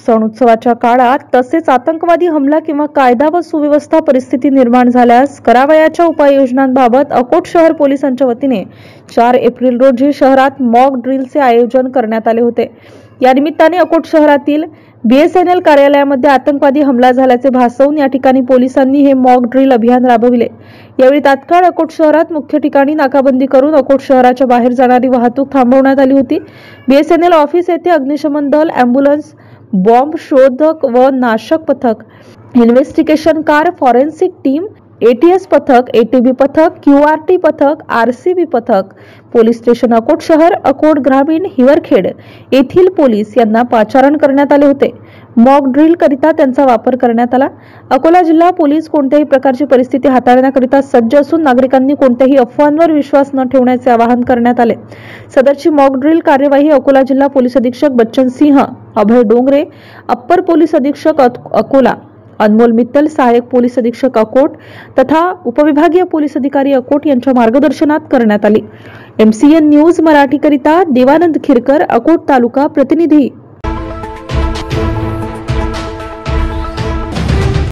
सण उत्सवाच्या काळात तसेच आतंकवादी हमला किंवा कायदा व सुव्यवस्था परिस्थिती निर्माण झाल्यास करावयाच्या उपाययोजनांबाबत अकोट शहर पोलिसांच्या वतीने 4 एप्रिल रोजी शहरात मॉक ड्रिलचे आयोजन करण्यात आले होते। या निमित्ताने अकोट शहरातील BSNL कार्यालयामध्ये आतंकवादी हमला झाल्याचे भासवून या ठिकाणी पोलिसांनी हे मॉक ड्रिल अभियान राबविले। यावेळी तात्काळ अकोट शहरात मुख्य ठिकाणी नाकाबंदी करून अकोट शहराच्या बाहेर जाणारी वाहतूक थांबवण्यात आली होती। BSNL ऑफिस येथे अग्निशमन दल, ॲम्ब्युलन्स, बॉम्ब शोधक व नाशक पथक, investigation car, forensic team, ATS पथक, ATB पथक, QRT पथक, RCB पथक, पोलीस स्टेशन अकोट शहर, अकोट ग्रामीण, हिवरखेड येथील पोलीस यांना पाचारण करण्यात आले होते। मॉक ड्रिल करिता त्यांचा वापर करण्यात आला। अकोला जिल्हा पोलीस कोणत्याही प्रकारची परिस्थिती हाताळण्याकरिता सज्ज असून नागरिकांनी कोणत्याही अफवांवर विश्वास न ठेवण्याचे आवाहन करण्यात आले। सदरची मॉक ड्रिल कार्यवाही अकोला जिल्हा पोलीस अधीक्षक बच्चन सिंह, अभय डोंगरे, अप्पर पोलीस अधीक्षक अकोला, अनमोल मित्तल, सहाय्यक पोलीस अधीक्षक अकोट तथा उपविभागीय पोलीस अधिकारी अकोट यांच्या मार्गदर्शनात करण्यात आली। MCN न्यूज मराठी करिता देवानंद खिरकर, अकोट तालुका प्रतिनिधी।